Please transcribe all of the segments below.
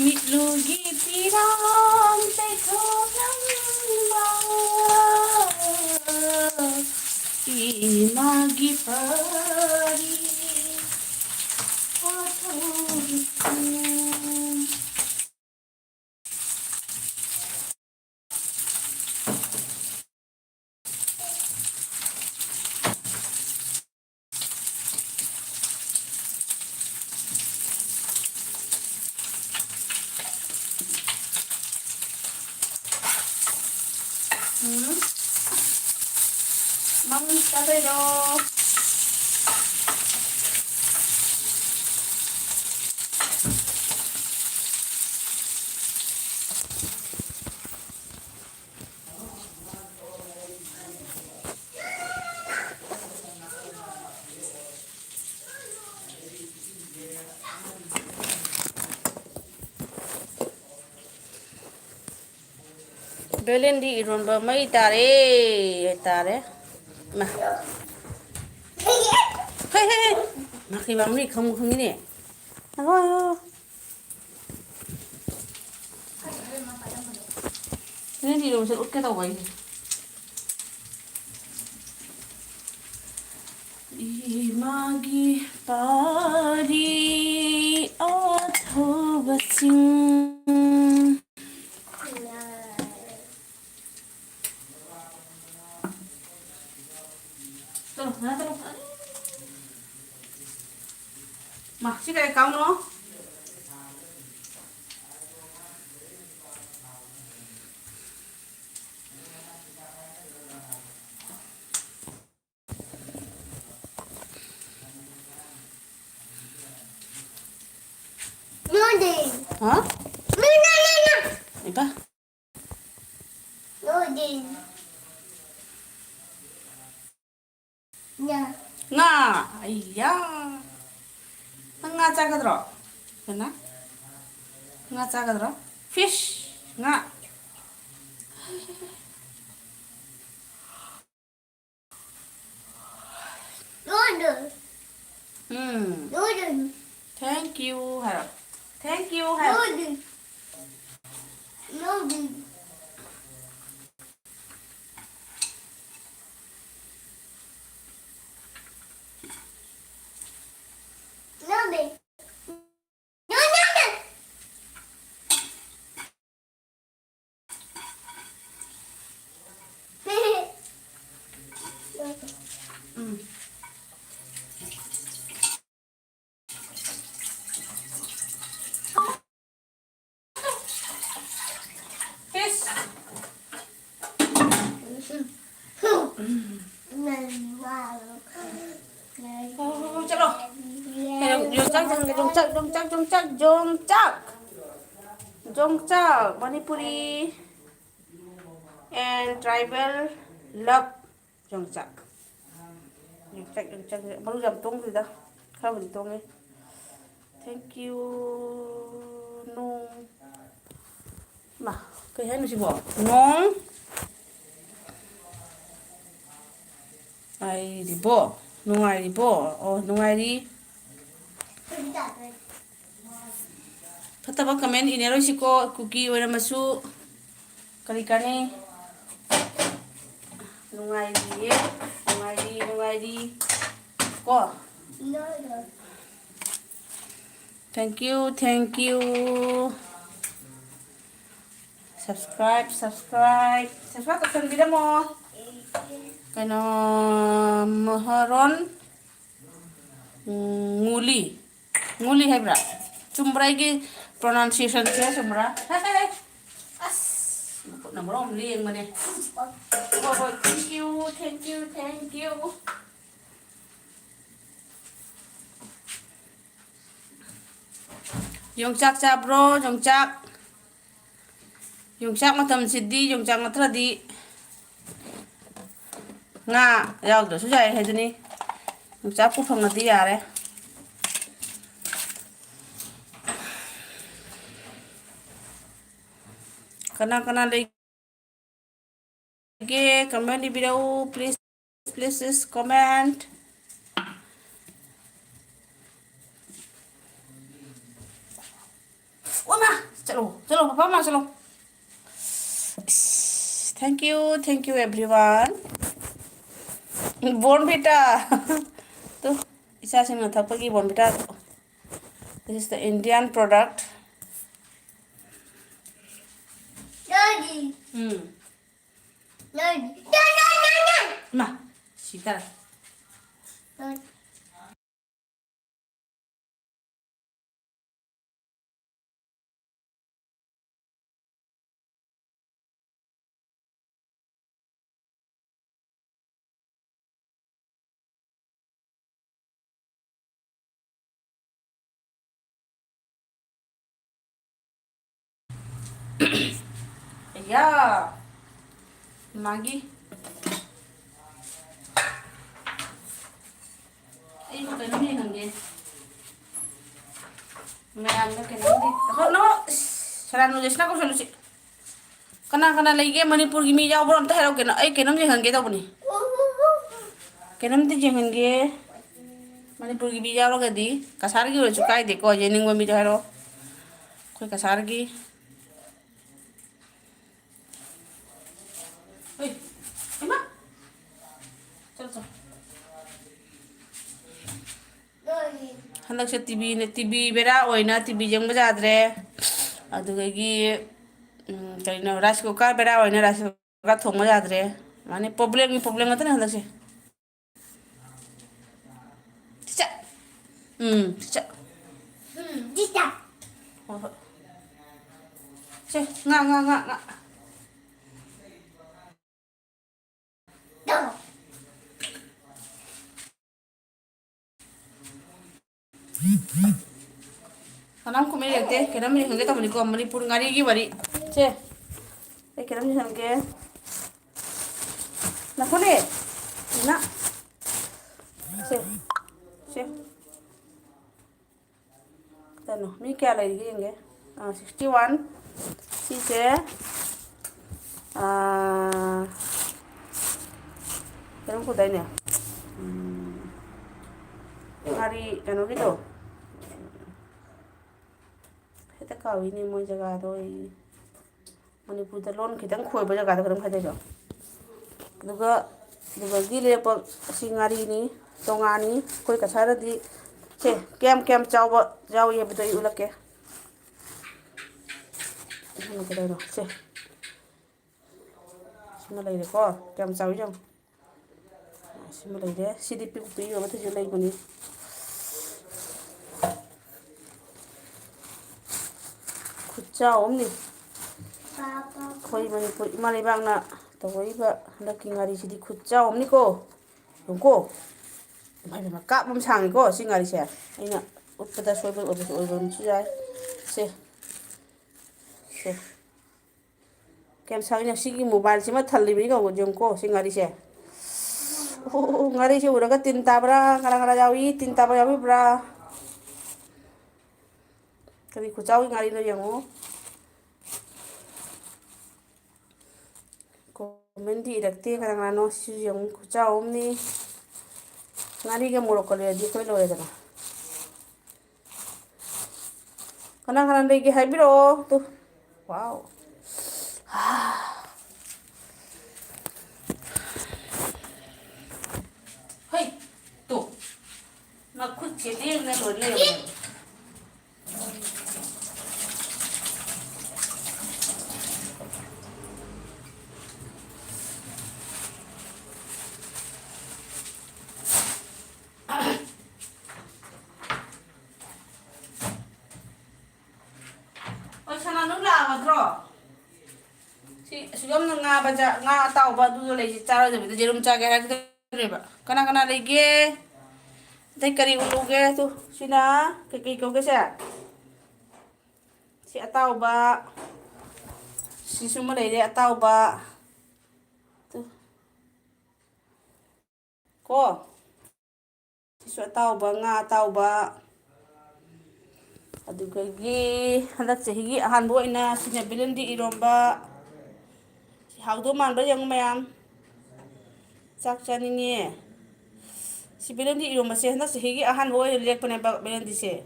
ꯃꯤꯠꯂꯨꯒꯤ ꯄꯤꯔꯥꯡ ꯇꯩꯊꯣꯛꯂꯝꯕ 이마기 파리 Mami 사세요. 벨렌디 이런바 마이 따래 마 헤헤 마키 마무리 컴이네 아고요 벨렌디 이러면서 웃겨다고 봐 이마기 파리 어토바싱 terus mah sih kayak kamu loh Loading. hah? No. Apa? Loading. Ya. Nga, iya. Nga caga dro. Kena? Nga caga dro. Fish. Nga. Loading. Hmm. Loading. Thank you, Harap. Thank you, Harap. Loading. Loading. Loading. No. Hmm. Fish. Oh, chalo. Jongchak. Manipuri and tribal love Jongchak. Baru jam tong gì đó. Khá bình tong ấy. Thank you. Nung. Mà, cái hết nó chỉ bỏ. Nung. Ai đi bỏ. Nung ai đi bỏ. Nung ai đi. Fataba comment inero siko cookie ora masu kali kani nungai di ko thank you subscribe tekan video mo kano maharon nguli hai bra Cumbrai ki pronunciation saya cumbra. Hey. As. Nomor om liang mana? Oh, thank you. Jongchak bro, Jongchak matam siddi, Jongchak matradi. Nga, yau do sujai hai jani. Jongchak ku phangati yare. Kena lagi comment di video please comment Oma चलो चलो पापा माँ चलो. Thank you everyone. Bonvita. Tuh, isa sing nathapagi bonvita. This is the Indian product. Daddy. Hmm. Daddy. Daddy. Ma, sita. Daddy. Yeah. Maggie. Ay, kaya naman yung hangin. Mayam na kaya naman. Ako, no. Sarano jes na ko sa lusi. Kana lagi Manipur gimi jaw borom ta hero kena. Ay, kaya naman yung hangin daw ni. Kaya naman yung hangin. Manipur gimi jaw lo gadi. Kasar gi udah cukai deh ko jening gimi jaw hero. Koy kasar gi. Uy, Emma. Chal. Daddy. Handak TV bera oina TV jeng bajadre adugagi kaina rice cooker bera oina rice cooker thong bajadre mane problem ngata na handak se cica cica Dita. se nga Dog. kanam ko mere te kenam ni hange ta mani ko Manipur ngari gi bari se kenam ni hange na kone na se tano mi kya lai gi hange 61 si se kenam ko dai ne ngari kano gitu kita kau ini mau jaga tuh Manipur lon kita ngkoi baca kata kadang kata jo juga gile pak singari ini tongani koi kasara di kem jauh ya betul ulak ya ini kita no semua lagi kok kem jauh jauh semua lagi deh CDP betul ya betul jelek ini kucau ni Papa. koi Manipur imali bang na tawai ba handaki ngari sidi kucau ni ko ko mai ma kap bum sang ko singari se aina uppada soiba obum chujai se kem sang nya sigi mobile sima thalli bi ko jong ko singari se ngari se uraga tin tabra ngara jawi tin tabra jawi bra kali kucau ngari no yango Mendi dakte kadang no si yang kucau ni ngari ke murok kali di koi lo ya kadang lagi haibiro tuh wow hei tuh nak kucing dia nggak lo dia Sugam na nga baca nga tao ba dulu lagi cara jadi jerum cagai lagi tu ba kana lagi tay kari ulu ge tu sina kiki ko ge si atau ba si semua lagi atau ba tu ko si atau ba nga atau ba adugagi handak sehigi ahan bo ina sinya bilen di iromba haudo man ba yang mayam sak chaninge si bilen di iromba se handak sehigi ahan bo lek pane ba bilen di se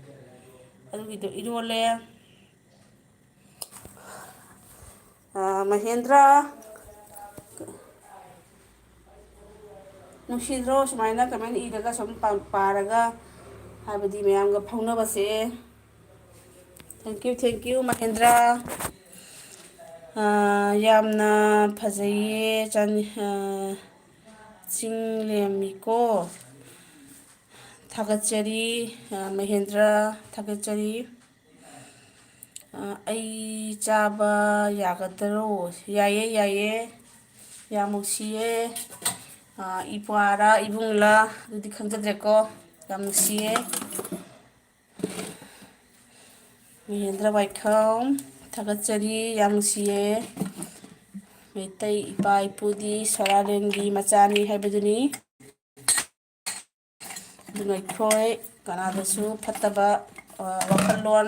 adugido irole Mahendra ꯅꯨꯡꯁꯤꯗ꯭ꯔꯣ ꯁꯨꯃꯥꯏꯅ ꯀꯃꯦꯟ ꯏꯔꯒ ꯁꯨꯝ ꯄꯥꯔꯒ ꯍꯥꯏꯕꯗꯤ ꯃꯌꯥꯝꯒ ꯐꯥꯎꯅꯕꯁꯦ thank you Mahendra ꯌꯥꯝꯅ ꯐꯖꯩꯌꯦ ꯆꯤꯡꯂꯦꯝꯃꯤꯀꯣ ꯊꯥꯒꯠꯆꯔꯤ ꯃꯍꯦꯟꯗ꯭ꯔ ꯊꯥꯒꯠꯆꯔꯤ ꯑꯩ ꯆꯥꯕ ꯌꯥꯒꯗꯔꯣ ꯌꯥꯏꯌꯦ ꯌꯥꯏꯌꯦ ꯌꯥꯝ ꯅꯨꯡꯁꯤꯌꯦ ꯏꯄ꯭ꯋꯥꯔꯥ ꯏꯕꯨꯡꯂꯥ ꯑꯗꯨꯗꯤ ꯈꯪꯖꯗ꯭ꯔꯦꯀꯣ ꯌꯥꯝ ꯅꯨꯡꯁꯤꯌꯦ ꯃꯍꯦꯟꯗ꯭ꯔ ꯋꯥꯏꯈꯝ ꯊꯥꯒꯠꯆꯔꯤ ꯌꯥꯝ ꯅꯨꯡꯁꯤꯌꯦ ꯃꯩꯇꯩ ꯏꯄꯥ ꯏꯄꯨꯗꯤ ꯁꯣꯔꯥꯂꯦꯟꯒꯤ ꯃꯆꯥꯅꯤ ꯍꯥꯏꯕꯗꯨꯅꯤ ꯑꯗꯨꯅ ꯑꯩꯈꯣꯏ ꯀꯅꯥꯗꯁꯨ ꯐꯠꯇꯕ ꯋꯥꯈꯜꯂꯣꯟ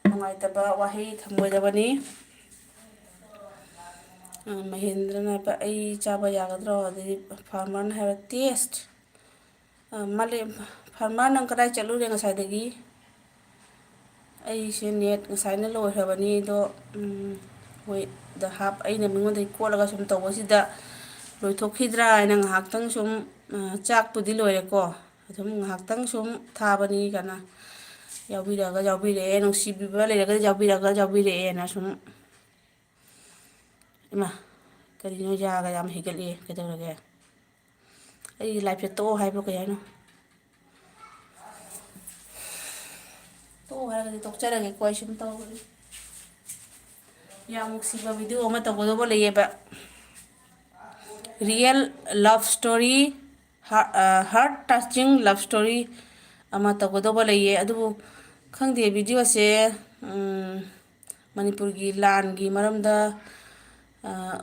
ꯅꯨꯡꯉꯥꯏꯇꯕ ꯋꯥꯍꯩ ꯊꯝꯃꯣꯏꯗꯕꯅꯤ ꯃꯍꯦꯟꯗ꯭ꯔꯅ ꯍꯥꯏꯕ ꯑꯩ ꯆꯥꯕ ꯌꯥꯒꯗ꯭ꯔꯣ ꯑꯗꯩꯗꯤ ꯐꯥꯔꯃꯔꯅ ꯍꯥꯏꯕ ꯇꯦꯁ ꯐꯥꯔꯃꯔ ꯅꯪ ꯀꯗꯥꯏ ꯆꯠꯂꯨꯔꯦ ꯉꯁꯥꯏꯗꯒꯤ ꯑꯩꯁꯦ ꯅꯦꯠ ꯉꯁꯥꯏꯅ ꯂꯣꯏꯈ꯭ꯔꯕꯅꯤ ꯑꯗꯣ ꯍꯣꯏ ꯑꯩꯅ ꯃꯤꯉꯣꯟꯗꯒꯤ ꯀꯣꯠꯂꯒ ꯁꯨꯝ ꯇꯧꯕꯁꯤꯗ ꯂꯣꯏꯊꯣꯛꯈꯤꯗ꯭ꯔꯥ ꯍꯥꯏꯅ ꯉꯥꯏꯍꯥꯛꯇꯪ ꯁꯨꯝ ꯆꯥꯛꯄꯨꯗꯤ ꯂꯣꯏꯔꯦꯀꯣ ꯑꯗꯨꯝ ꯉꯥꯏꯍꯥꯛꯇꯪ ꯁꯨꯝ ꯊꯥꯕꯅꯤ ꯀꯥꯏꯅ ꯌꯥꯎꯕꯤꯔꯛꯑꯦ ꯅꯨꯡꯁꯤꯕꯤꯕ ꯂꯩꯔꯒꯗꯤ ꯌꯥꯎꯕꯤꯔꯛꯑꯦꯅ ꯁꯨꯝ ꯏꯃꯥ ꯀꯔꯤꯅꯣ ꯌꯥꯒ ꯌꯥꯝ ꯍꯩꯒꯠꯂꯦ ꯀꯩꯗꯧꯔꯒꯦ ꯑꯩꯒꯤ ꯂꯥꯏꯐꯁꯦ ꯇꯣꯛꯑꯣ ꯍꯥꯏꯕ꯭ꯔꯣ ꯀꯩ ꯍꯥꯏꯅꯣ ꯇꯣꯛꯑꯣ ꯍꯥꯏꯔꯒꯗꯤ ꯇꯣꯛꯆꯔꯒꯦꯀꯣ ꯑꯩ ꯁꯨꯝ ꯇꯧꯕꯅꯤ ꯌꯥꯝ ꯅꯨꯡꯁꯤꯕ ꯚꯤꯗꯤꯑꯣ ꯑꯃ ꯇꯧꯒꯗꯧꯕ ꯂꯩꯌꯦꯕ ꯔꯤꯌꯦꯜ ꯂꯞ ꯁ꯭ꯇꯣꯔꯤ ꯍꯥꯔꯠ ꯇꯆꯤꯡ ꯂꯞ ꯁ꯭ꯇꯣꯔꯤ ꯑꯃ ꯇꯧꯒꯗꯧꯕ ꯂꯩꯌꯦ ꯑꯗꯨꯕꯨ ꯈꯪꯗꯦ ꯚꯤꯗꯤꯑꯣꯁꯦ ꯃꯅꯤꯄꯨꯔꯒꯤ ꯂꯥꯟꯒꯤ ꯃꯔꯝꯗ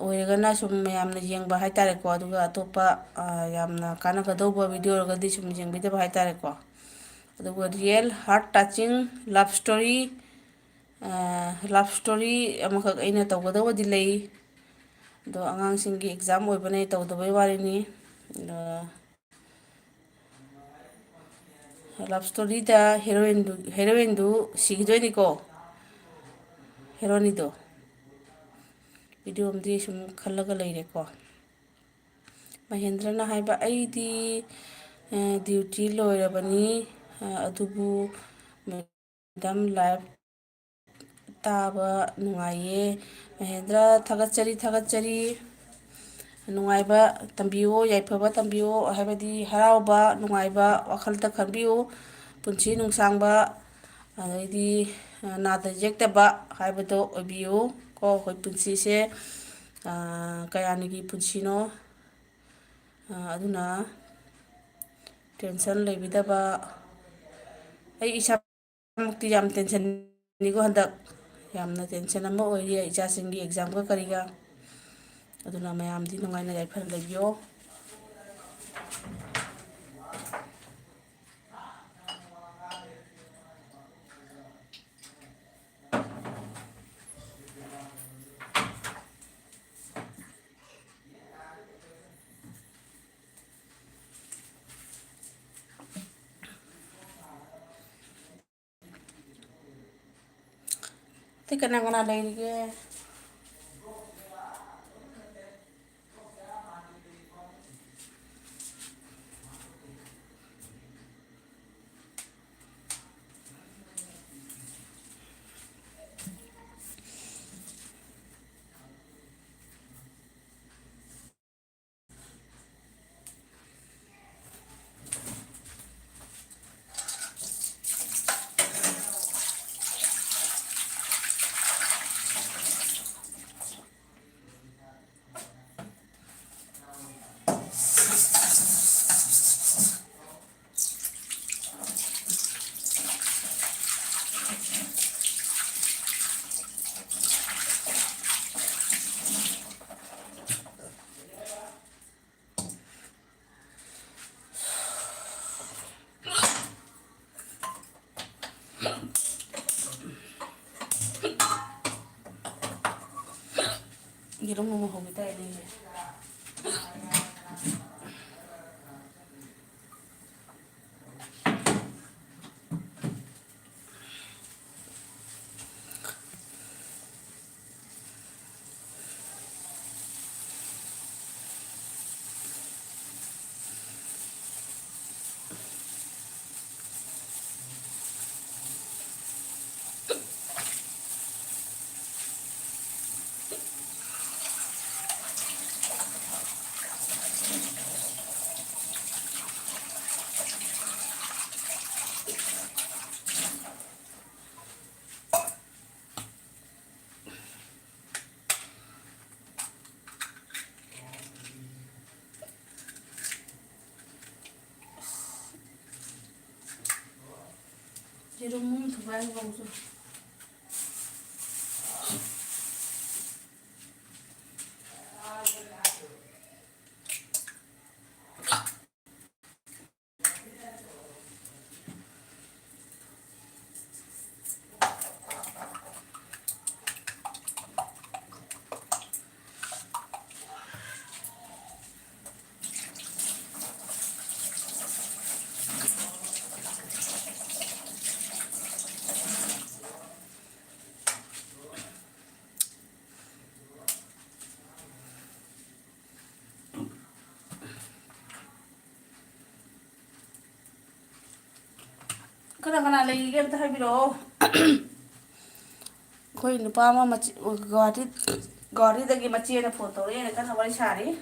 ꯑꯣꯏꯔꯒꯅ ꯁꯨꯝ ꯃꯌꯥꯝꯅ ꯌꯦꯡꯕ ꯍꯥꯏꯇꯥꯔꯦꯀꯣ ꯑꯗꯨꯒ ꯑꯇꯣꯞꯄ ꯌꯥꯝꯅ ꯀꯥꯟꯅꯒꯗꯧꯕ ꯚꯤꯗꯤꯑꯣ ꯑꯣꯏꯔꯒꯗꯤ ꯁꯨꯝ ꯌꯦꯡꯕꯤꯗꯕ ꯍꯥꯏꯇꯥꯔꯦꯀꯣ ꯑꯗꯨꯒ ꯔꯤꯌꯦꯜ ꯍꯥꯔꯠ ꯇꯆꯤꯡ ꯂꯞ ꯁ꯭ꯇꯣꯔꯤ ꯂꯞ ꯁ꯭ꯇꯣꯔꯤ ꯑꯃꯈꯛ ꯑꯩꯅ ꯇꯧꯒꯗꯧꯕꯗꯤ ꯂꯩ ꯑꯗꯣ ꯑꯉꯥꯡꯁꯤꯡꯒꯤ ꯑꯦꯛꯖꯥꯝ ꯑꯣꯏꯕꯅ ꯑꯩ ꯇꯧꯗꯕꯩ ꯋꯥꯔꯤꯅꯤ ꯂꯞ ꯁ꯭ꯇꯣꯔꯤꯗ ꯍꯦꯔꯣꯏꯟꯗꯨ ꯁꯤꯈꯤꯗꯣꯏꯅꯤꯀꯣ ꯍꯦꯔꯣꯅꯤꯗꯣ ꯚꯤꯗꯤꯑꯣ ꯑꯃꯗꯤ ꯁꯨꯝ ꯈꯜꯂꯒ ꯂꯩꯔꯦꯀꯣ ꯃꯍꯦꯟꯗ꯭ꯔꯅ ꯍꯥꯏꯕ ꯑꯩꯗꯤ ꯗ꯭ꯌꯨꯇꯤ ꯂꯣꯏꯔꯕꯅꯤ ꯑꯗꯨꯕꯨ ꯃꯦꯗꯥꯝ ꯂꯥꯏꯐ ꯇꯥꯕ ꯅꯨꯡꯉꯥꯏꯌꯦ ꯃꯍꯦꯟꯗ꯭ꯔ ꯊꯥꯒꯠꯆꯔꯤ ꯅꯨꯡꯉꯥꯏꯕ ꯇꯝꯕꯤꯌꯨ ꯌꯥꯏꯐꯕ ꯇꯝꯕꯤꯌꯨ ꯍꯥꯏꯕꯗꯤ ꯍꯔꯥꯎꯕ ꯅꯨꯡꯉꯥꯏꯕ ꯋꯥꯈꯜꯗ ꯈꯟꯕꯤꯌꯨ ꯄꯨꯟꯁꯤ ꯅꯨꯡꯁꯥꯡꯕ ꯑꯗꯩꯗꯤ ꯅꯥꯗ ꯌꯦꯛꯇꯕ ꯍꯥꯏꯕꯗꯣ ꯑꯣꯏꯕꯤꯌꯨ ꯀꯣ ꯑꯩꯈꯣꯏ ꯄꯨꯟꯁꯤꯁꯦ ꯀꯌꯥꯅꯤꯒꯤ ꯄꯨꯟꯁꯤꯅꯣ ꯑꯗꯨꯅ ꯇꯦꯟꯁꯟ ꯂꯩꯕꯤꯗꯕ ꯑꯩ ꯏꯁꯥꯃꯛꯇꯤ ꯌꯥꯝ ꯇꯦꯟꯁꯟꯅꯤꯀꯣ ꯍꯟꯗꯛ ꯌꯥꯝꯅ ꯇꯦꯟꯁꯟ ꯑꯃ ꯑꯣꯏꯔꯤ ꯏꯆꯥꯁꯤꯡꯒꯤ ꯑꯦꯛꯖꯥꯝꯒ ꯀꯔꯤꯒ ꯑꯗꯨꯅ ꯃꯌꯥꯝꯗꯤ ꯅꯨꯡꯉꯥꯏꯅ ꯌꯥꯏꯐꯅ ꯂꯩꯕꯤꯌꯣ ꯀꯅꯥ ꯀꯅꯥ ꯂꯩꯔꯤꯒꯦ ꯌꯦꯔꯨꯝ ꯑꯃ ꯍꯧꯒꯦ ꯇꯧꯔꯤꯅꯦ Jerome thubay bangso. Kana lagi game tahay biro. Koi nupa ama gari dagi machi na photo re kan hawari sari.